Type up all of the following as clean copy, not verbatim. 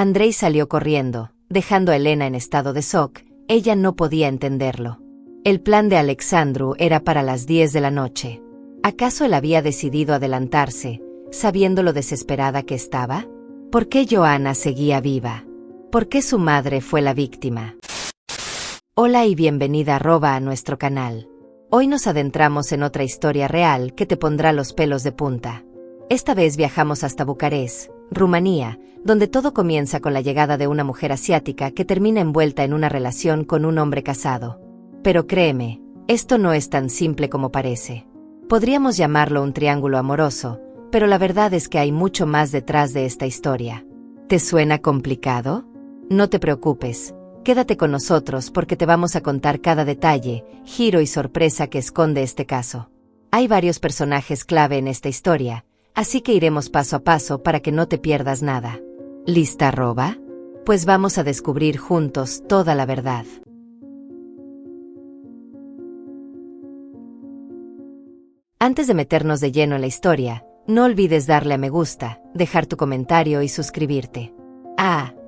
Andrei salió corriendo, dejando a Elena en estado de shock. Ella no podía entenderlo. El plan de Alexandru era para las 10 de la noche. ¿Acaso él había decidido adelantarse, sabiendo lo desesperada que estaba? ¿Por qué Joanna seguía viva? ¿Por qué su madre fue la víctima? Hola y bienvenida a nuestro canal. Hoy nos adentramos en otra historia real que te pondrá los pelos de punta. Esta vez viajamos hasta Bucarest, Rumanía, donde todo comienza con la llegada de una mujer asiática que termina envuelta en una relación con un hombre casado. Pero créeme, esto no es tan simple como parece. Podríamos llamarlo un triángulo amoroso, pero la verdad es que hay mucho más detrás de esta historia. ¿Te suena complicado? No te preocupes, quédate con nosotros porque te vamos a contar cada detalle, giro y sorpresa que esconde este caso. Hay varios personajes clave en esta historia, así que iremos paso a paso para que no te pierdas nada. ¿Lista, Roba? Pues vamos a descubrir juntos toda la verdad. Antes de meternos de lleno en la historia, no olvides darle a me gusta, dejar tu comentario y suscribirte.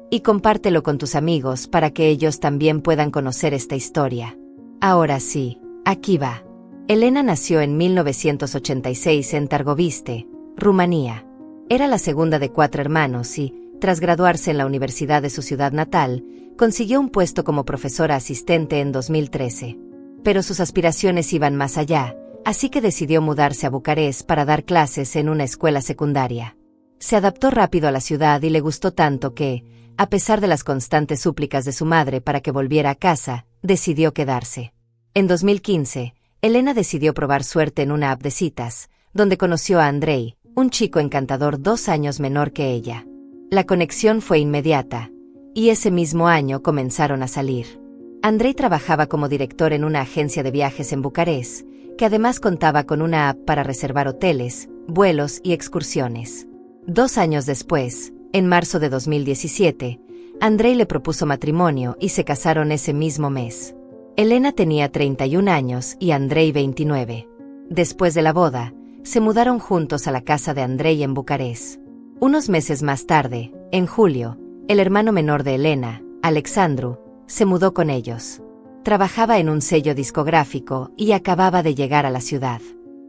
Y compártelo con tus amigos para que ellos también puedan conocer esta historia. Ahora sí, aquí va. Elena nació en 1986 en Târgoviște, Rumanía. Era la segunda de 4 hermanos y, tras graduarse en la universidad de su ciudad natal, consiguió un puesto como profesora asistente en 2013. Pero sus aspiraciones iban más allá, así que decidió mudarse a Bucarest para dar clases en una escuela secundaria. Se adaptó rápido a la ciudad y le gustó tanto que, a pesar de las constantes súplicas de su madre para que volviera a casa, decidió quedarse. En 2015, Elena decidió probar suerte en una app de citas, donde conoció a Andrei, un chico encantador 2 años menor que ella. La conexión fue inmediata, y ese mismo año comenzaron a salir. Andrei trabajaba como director en una agencia de viajes en Bucarest, que además contaba con una app para reservar hoteles, vuelos y excursiones. 2 años después, en marzo de 2017, Andrei le propuso matrimonio y se casaron ese mismo mes. Elena tenía 31 años y Andrei 29. Después de la boda, se mudaron juntos a la casa de Andrei en Bucarest. Unos meses más tarde, en julio, el hermano menor de Elena, Alexandru, se mudó con ellos. Trabajaba en un sello discográfico y acababa de llegar a la ciudad.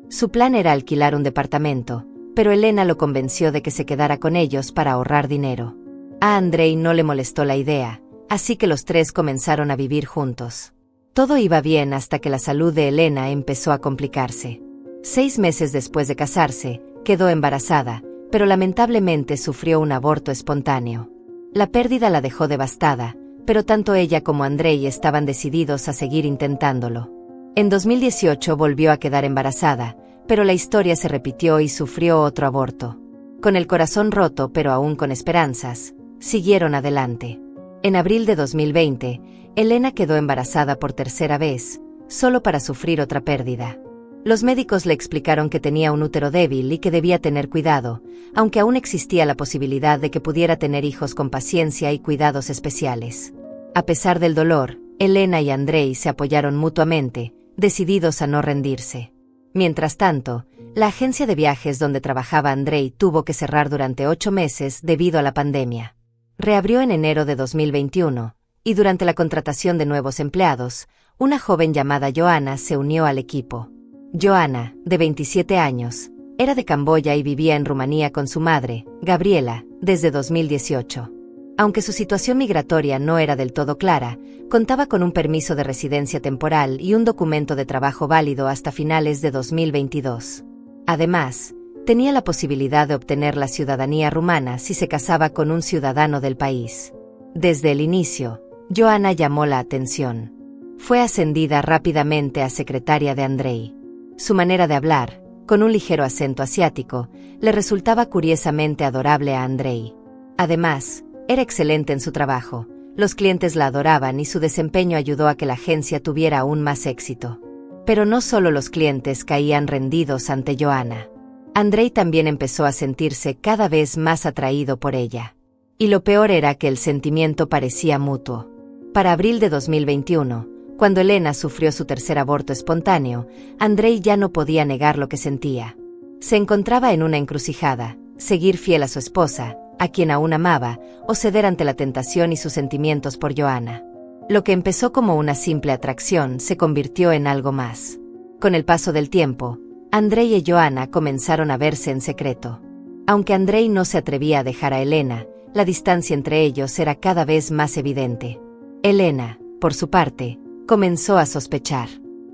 Su plan era alquilar un departamento, pero Elena lo convenció de que se quedara con ellos para ahorrar dinero. A Andrei no le molestó la idea, así que los 3 comenzaron a vivir juntos. Todo iba bien hasta que la salud de Elena empezó a complicarse. 6 meses después de casarse, quedó embarazada, pero lamentablemente sufrió un aborto espontáneo. La pérdida la dejó devastada, pero tanto ella como Andrei estaban decididos a seguir intentándolo. En 2018 volvió a quedar embarazada, pero la historia se repitió y sufrió otro aborto. Con el corazón roto pero aún con esperanzas, siguieron adelante. En abril de 2020, Elena quedó embarazada por 3ª vez, solo para sufrir otra pérdida. Los médicos le explicaron que tenía un útero débil y que debía tener cuidado, aunque aún existía la posibilidad de que pudiera tener hijos con paciencia y cuidados especiales. A pesar del dolor, Elena y Andrei se apoyaron mutuamente, decididos a no rendirse. Mientras tanto, la agencia de viajes donde trabajaba Andrei tuvo que cerrar durante 8 meses debido a la pandemia. Reabrió en enero de 2021, y durante la contratación de nuevos empleados, una joven llamada Joanna se unió al equipo. Joanna, de 27 años, era de Camboya y vivía en Rumanía con su madre, Gabriela, desde 2018. Aunque su situación migratoria no era del todo clara, contaba con un permiso de residencia temporal y un documento de trabajo válido hasta finales de 2022. Además, tenía la posibilidad de obtener la ciudadanía rumana si se casaba con un ciudadano del país. Desde el inicio, Joanna llamó la atención. Fue ascendida rápidamente a secretaria de Andrei. Su manera de hablar, con un ligero acento asiático, le resultaba curiosamente adorable a Andrei. Además, era excelente en su trabajo, los clientes la adoraban y su desempeño ayudó a que la agencia tuviera aún más éxito. Pero no solo los clientes caían rendidos ante Joanna. Andrei también empezó a sentirse cada vez más atraído por ella. Y lo peor era que el sentimiento parecía mutuo. Para abril de 2021, cuando Elena sufrió su 3er aborto espontáneo, Andrei ya no podía negar lo que sentía. Se encontraba en una encrucijada, seguir fiel a su esposa, a quien aún amaba, o ceder ante la tentación y sus sentimientos por Joanna. Lo que empezó como una simple atracción se convirtió en algo más. Con el paso del tiempo, Andrei y Joanna comenzaron a verse en secreto. Aunque Andrei no se atrevía a dejar a Elena, la distancia entre ellos era cada vez más evidente. Elena, por su parte, comenzó a sospechar.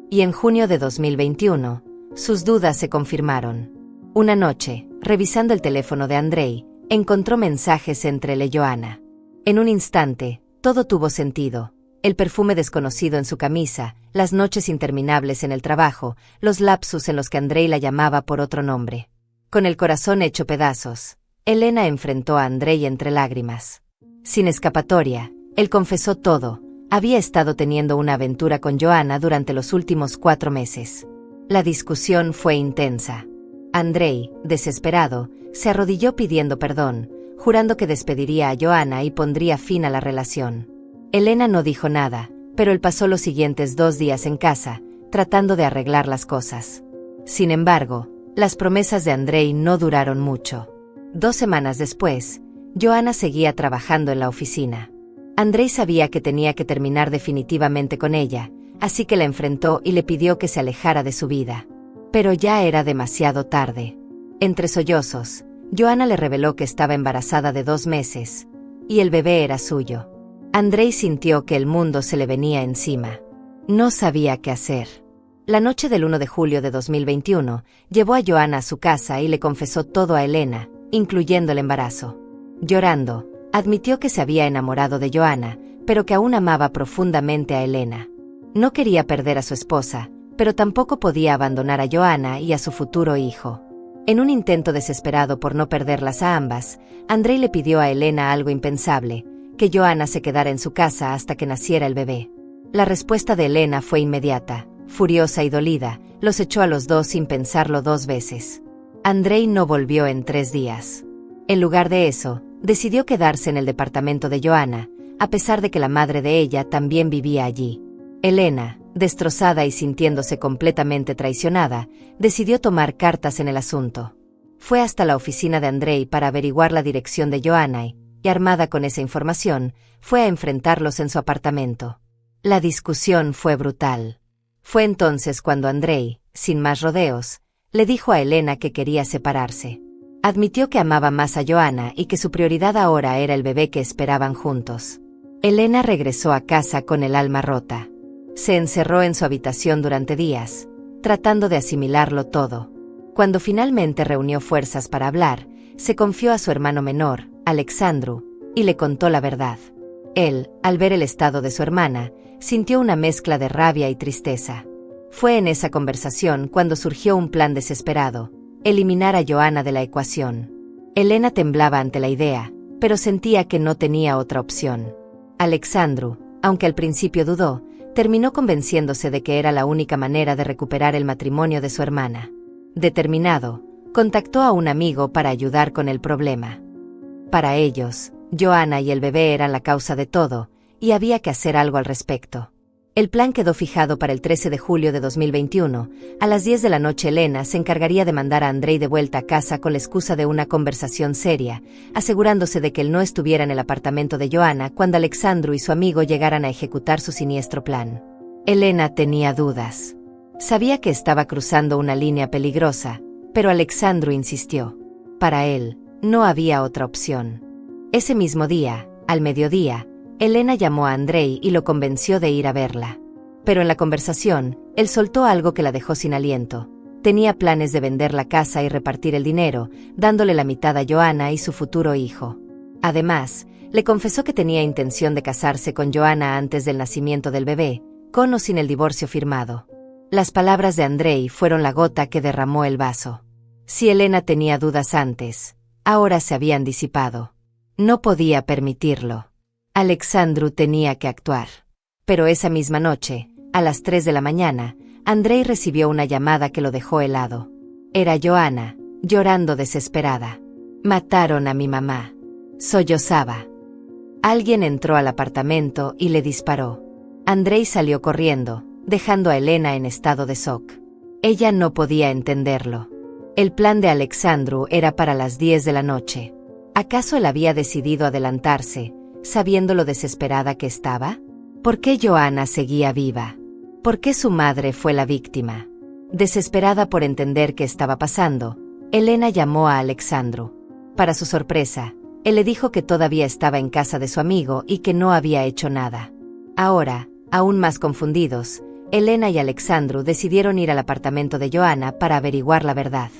Y en junio de 2021, sus dudas se confirmaron. Una noche, revisando el teléfono de Andrei, encontró mensajes entre él y Joanna. En un instante, todo tuvo sentido. El perfume desconocido en su camisa, las noches interminables en el trabajo, los lapsus en los que Andrei la llamaba por otro nombre. Con el corazón hecho pedazos, Elena enfrentó a Andrei entre lágrimas. Sin escapatoria, él confesó todo. Había estado teniendo una aventura con Joanna durante los últimos 4 meses. La discusión fue intensa. Andrei, desesperado, se arrodilló pidiendo perdón, jurando que despediría a Joanna y pondría fin a la relación. Elena no dijo nada, pero él pasó los siguientes 2 días en casa, tratando de arreglar las cosas. Sin embargo, las promesas de Andrei no duraron mucho. 2 semanas después, Joanna seguía trabajando en la oficina. Andrei sabía que tenía que terminar definitivamente con ella, así que la enfrentó y le pidió que se alejara de su vida. Pero ya era demasiado tarde. Entre sollozos, Joanna le reveló que estaba embarazada de 2 meses, y el bebé era suyo. Andrei sintió que el mundo se le venía encima. No sabía qué hacer. La noche del 1 de julio de 2021, llevó a Joanna a su casa y le confesó todo a Elena, incluyendo el embarazo. Llorando, admitió que se había enamorado de Joanna, pero que aún amaba profundamente a Elena. No quería perder a su esposa, pero tampoco podía abandonar a Joanna y a su futuro hijo. En un intento desesperado por no perderlas a ambas, Andrei le pidió a Elena algo impensable, que Joanna se quedara en su casa hasta que naciera el bebé. La respuesta de Elena fue inmediata, furiosa y dolida, los echó a los dos sin pensarlo 2 veces. Andrei no volvió en 3 días. En lugar de eso, decidió quedarse en el departamento de Joanna, a pesar de que la madre de ella también vivía allí. Elena, destrozada y sintiéndose completamente traicionada, decidió tomar cartas en el asunto. Fue hasta la oficina de Andrei para averiguar la dirección de Joanna y, armada con esa información, fue a enfrentarlos en su apartamento. La discusión fue brutal. Fue entonces cuando Andrei, sin más rodeos, le dijo a Elena que quería separarse. Admitió que amaba más a Joanna y que su prioridad ahora era el bebé que esperaban juntos. Elena regresó a casa con el alma rota. Se encerró en su habitación durante días, tratando de asimilarlo todo. Cuando finalmente reunió fuerzas para hablar, se confió a su hermano menor, Alexandru, y le contó la verdad. Él, al ver el estado de su hermana, sintió una mezcla de rabia y tristeza. Fue en esa conversación cuando surgió un plan desesperado: eliminar a Joanna de la ecuación. Elena temblaba ante la idea, pero sentía que no tenía otra opción. Alexandru, aunque al principio dudó, terminó convenciéndose de que era la única manera de recuperar el matrimonio de su hermana. Determinado, contactó a un amigo para ayudar con el problema. Para ellos, Joanna y el bebé eran la causa de todo, y había que hacer algo al respecto. El plan quedó fijado para el 13 de julio de 2021. A las 10 de la noche Elena se encargaría de mandar a Andrei de vuelta a casa con la excusa de una conversación seria, asegurándose de que él no estuviera en el apartamento de Joanna cuando Alexandru y su amigo llegaran a ejecutar su siniestro plan. Elena tenía dudas. Sabía que estaba cruzando una línea peligrosa, pero Alexandru insistió. Para él, no había otra opción. Ese mismo día, al mediodía, Elena llamó a Andrei y lo convenció de ir a verla. Pero en la conversación, él soltó algo que la dejó sin aliento. Tenía planes de vender la casa y repartir el dinero, dándole la mitad a Joanna y su futuro hijo. Además, le confesó que tenía intención de casarse con Joanna antes del nacimiento del bebé, con o sin el divorcio firmado. Las palabras de Andrei fueron la gota que derramó el vaso. Si Elena tenía dudas antes, ahora se habían disipado. No podía permitirlo. Alexandru tenía que actuar. Pero esa misma noche, a las 3 de la mañana, Andrei recibió una llamada que lo dejó helado. Era Joanna, llorando desesperada. «Mataron a mi mamá», sollozaba. Alguien entró al apartamento y le disparó. Andrei salió corriendo, dejando a Elena en estado de shock. Ella no podía entenderlo. El plan de Alexandru era para las 10 de la noche. ¿Acaso él había decidido adelantarse, sabiendo lo desesperada que estaba? ¿Por qué Joanna seguía viva? ¿Por qué su madre fue la víctima? Desesperada por entender qué estaba pasando, Elena llamó a Alexandru. Para su sorpresa, él le dijo que todavía estaba en casa de su amigo y que no había hecho nada. Ahora, aún más confundidos, Elena y Alexandru decidieron ir al apartamento de Joanna para averiguar la verdad.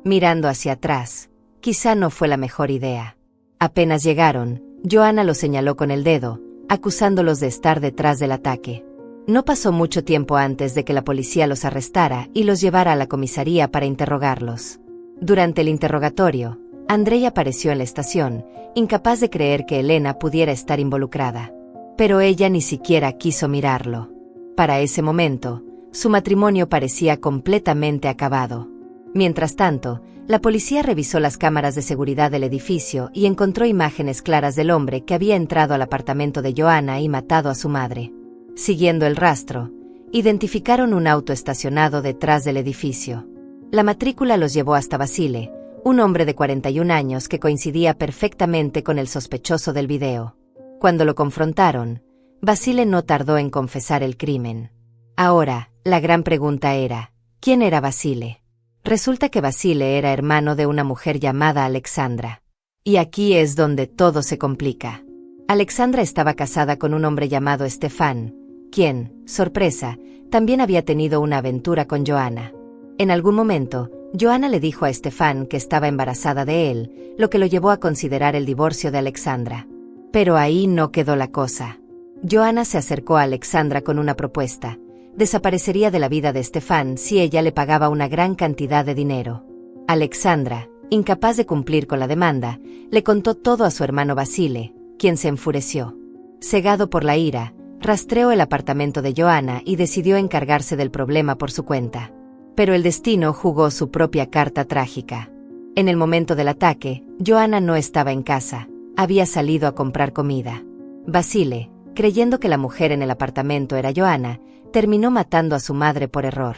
Mirando hacia atrás, quizá no fue la mejor idea. Apenas llegaron, Joanna los señaló con el dedo, acusándolos de estar detrás del ataque. No pasó mucho tiempo antes de que la policía los arrestara y los llevara a la comisaría para interrogarlos. Durante el interrogatorio, Andrei apareció en la estación, incapaz de creer que Elena pudiera estar involucrada. Pero ella ni siquiera quiso mirarlo. Para ese momento, su matrimonio parecía completamente acabado. Mientras tanto, la policía revisó las cámaras de seguridad del edificio y encontró imágenes claras del hombre que había entrado al apartamento de Joanna y matado a su madre. Siguiendo el rastro, identificaron un auto estacionado detrás del edificio. La matrícula los llevó hasta Vasile, un hombre de 41 años que coincidía perfectamente con el sospechoso del video. Cuando lo confrontaron, Vasile no tardó en confesar el crimen. Ahora, la gran pregunta era, ¿quién era Vasile? Resulta que Vasile era hermano de una mujer llamada Alexandra. Y aquí es donde todo se complica. Alexandra estaba casada con un hombre llamado Stefan, quien, sorpresa, también había tenido una aventura con Joanna. En algún momento, Joanna le dijo a Stefan que estaba embarazada de él, lo que lo llevó a considerar el divorcio de Alexandra. Pero ahí no quedó la cosa. Joanna se acercó a Alexandra con una propuesta. Desaparecería de la vida de Stefan si ella le pagaba una gran cantidad de dinero. Alexandra, incapaz de cumplir con la demanda, le contó todo a su hermano Vasile, quien se enfureció. Cegado por la ira, rastreó el apartamento de Joanna y decidió encargarse del problema por su cuenta. Pero el destino jugó su propia carta trágica. En el momento del ataque, Joanna no estaba en casa, había salido a comprar comida. Vasile, creyendo que la mujer en el apartamento era Joanna, terminó matando a su madre por error.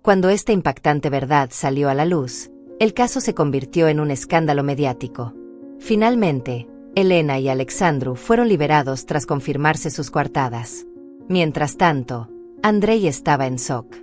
Cuando esta impactante verdad salió a la luz, el caso se convirtió en un escándalo mediático. Finalmente, Elena y Alexandru fueron liberados tras confirmarse sus coartadas. Mientras tanto, Andrei estaba en shock.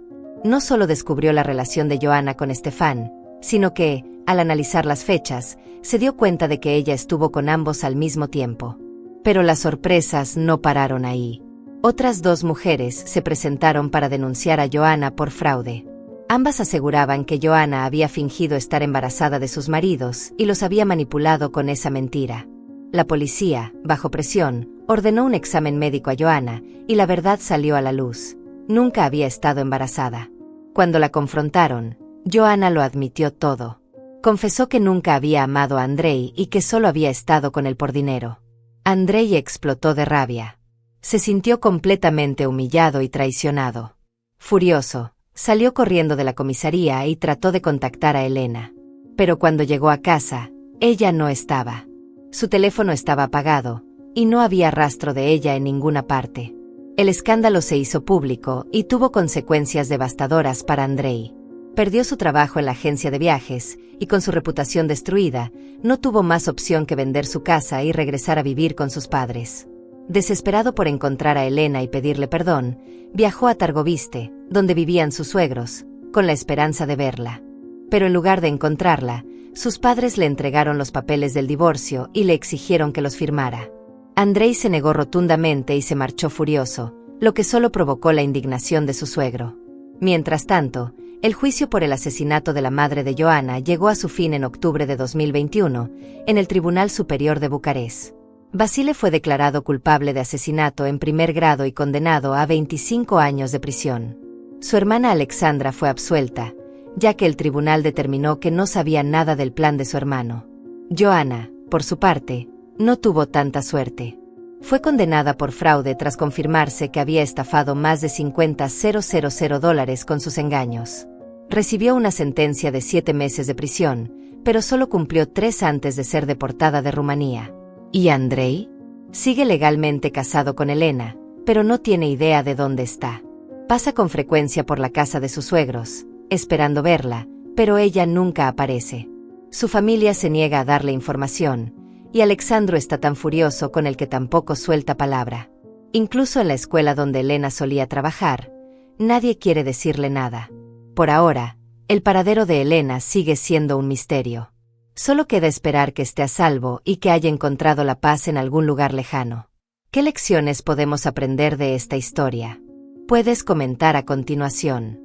No solo descubrió la relación de Joanna con Stefan, sino que, al analizar las fechas, se dio cuenta de que ella estuvo con ambos al mismo tiempo. Pero las sorpresas no pararon ahí. Otras dos mujeres se presentaron para denunciar a Joanna por fraude. Ambas aseguraban que Joanna había fingido estar embarazada de sus maridos y los había manipulado con esa mentira. La policía, bajo presión, ordenó un examen médico a Joanna y la verdad salió a la luz. Nunca había estado embarazada. Cuando la confrontaron, Joanna lo admitió todo. Confesó que nunca había amado a Andrei y que solo había estado con él por dinero. Andrei explotó de rabia. Se sintió completamente humillado y traicionado. Furioso, salió corriendo de la comisaría y trató de contactar a Elena. Pero cuando llegó a casa, ella no estaba. Su teléfono estaba apagado, y no había rastro de ella en ninguna parte. El escándalo se hizo público y tuvo consecuencias devastadoras para Andrei. Perdió su trabajo en la agencia de viajes, y con su reputación destruida, no tuvo más opción que vender su casa y regresar a vivir con sus padres. Desesperado por encontrar a Elena y pedirle perdón, viajó a Targoviste, donde vivían sus suegros, con la esperanza de verla. Pero en lugar de encontrarla, sus padres le entregaron los papeles del divorcio y le exigieron que los firmara. Andrei se negó rotundamente y se marchó furioso, lo que solo provocó la indignación de su suegro. Mientras tanto, el juicio por el asesinato de la madre de Joanna llegó a su fin en octubre de 2021, en el Tribunal Superior de Bucarest. Vasile fue declarado culpable de asesinato en primer grado y condenado a 25 años de prisión. Su hermana Alexandra fue absuelta, ya que el tribunal determinó que no sabía nada del plan de su hermano. Joanna, por su parte, no tuvo tanta suerte. Fue condenada por fraude tras confirmarse que había estafado más de $50,000 con sus engaños. Recibió una sentencia de 7 meses de prisión, pero solo cumplió 3 antes de ser deportada de Rumanía. ¿Y Andrei? Sigue legalmente casado con Elena, pero no tiene idea de dónde está. Pasa con frecuencia por la casa de sus suegros, esperando verla, pero ella nunca aparece. Su familia se niega a darle información, y Alexandro está tan furioso con el que tampoco suelta palabra. Incluso en la escuela donde Elena solía trabajar, nadie quiere decirle nada. Por ahora, el paradero de Elena sigue siendo un misterio. Solo queda esperar que esté a salvo y que haya encontrado la paz en algún lugar lejano. ¿Qué lecciones podemos aprender de esta historia? Puedes comentar a continuación.